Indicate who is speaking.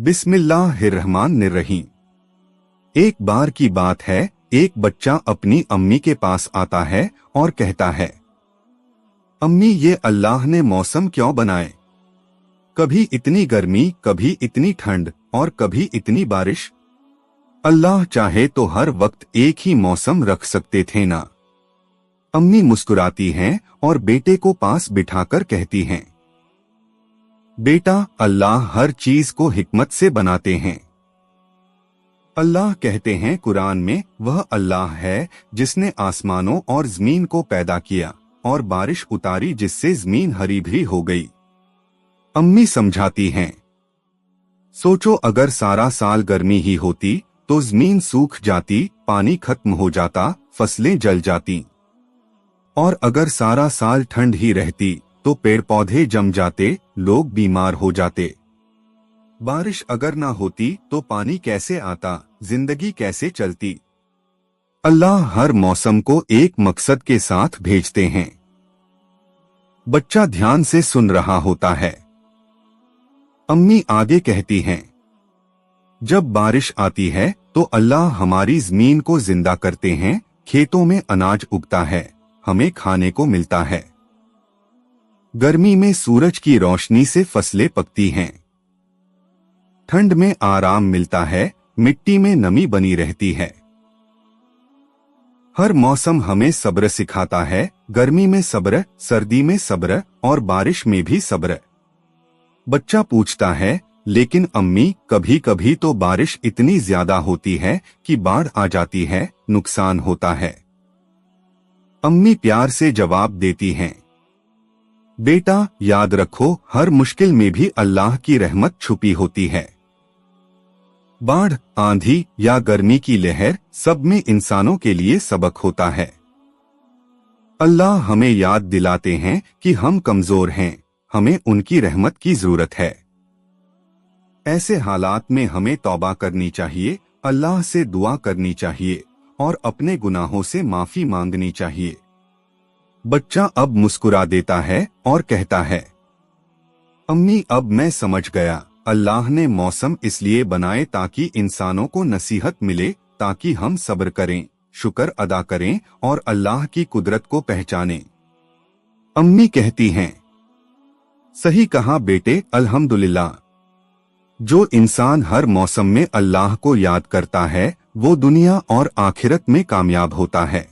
Speaker 1: बिस्मिल्लाहिर्रहमानिर्रहीम। एक बार की बात है, एक बच्चा अपनी अम्मी के पास आता है और कहता है, अम्मी ये अल्लाह ने मौसम क्यों बनाए? कभी इतनी गर्मी, कभी इतनी ठंड और कभी इतनी बारिश। अल्लाह चाहे तो हर वक्त एक ही मौसम रख सकते थे ना। अम्मी मुस्कुराती हैं और बेटे को पास बिठाकर कहती हैं, बेटा, अल्लाह हर चीज को हिकमत से बनाते हैं। अल्लाह कहते हैं कुरान में, वह अल्लाह है जिसने आसमानों और जमीन को पैदा किया और बारिश उतारी जिससे जमीन हरी भरी हो गई। अम्मी समझाती हैं, सोचो अगर सारा साल गर्मी ही होती तो जमीन सूख जाती, पानी खत्म हो जाता, फसलें जल जाती। और अगर सारा साल ठंड ही रहती तो पेड़ पौधे जम जाते, लोग बीमार हो जाते। बारिश अगर ना होती तो पानी कैसे आता, जिंदगी कैसे चलती। अल्लाह हर मौसम को एक मकसद के साथ भेजते हैं। बच्चा ध्यान से सुन रहा होता है। अम्मी आगे कहती हैं, जब बारिश आती है तो अल्लाह हमारी जमीन को जिंदा करते हैं, खेतों में अनाज उगता है, हमें खाने को मिलता है। गर्मी में सूरज की रोशनी से फसलें पकती हैं। ठंड में आराम मिलता है, मिट्टी में नमी बनी रहती है। हर मौसम हमें सब्र सिखाता है, गर्मी में सब्र, सर्दी में सब्र और बारिश में भी सब्र। बच्चा पूछता है, लेकिन अम्मी कभी कभी तो बारिश इतनी ज्यादा होती है कि बाढ़ आ जाती है, नुकसान होता है। अम्मी प्यार से जवाब देती हैं, बेटा याद रखो हर मुश्किल में भी अल्लाह की रहमत छुपी होती है। बाढ़, आंधी या गर्मी की लहर, सब में इंसानों के लिए सबक होता है। अल्लाह हमें याद दिलाते हैं कि हम कमजोर हैं, हमें उनकी रहमत की जरूरत है। ऐसे हालात में हमें तौबा करनी चाहिए, अल्लाह से दुआ करनी चाहिए और अपने गुनाहों से माफी मांगनी चाहिए। बच्चा अब मुस्कुरा देता है और कहता है, अम्मी अब मैं समझ गया, अल्लाह ने मौसम इसलिए बनाए ताकि इंसानों को नसीहत मिले, ताकि हम सब्र करें, शुक्र अदा करें और अल्लाह की कुदरत को पहचानें। अम्मी कहती हैं, सही कहा बेटे, अल्हम्दुलिल्लाह। जो इंसान हर मौसम में अल्लाह को याद करता है वो दुनिया और आखिरत में कामयाब होता है।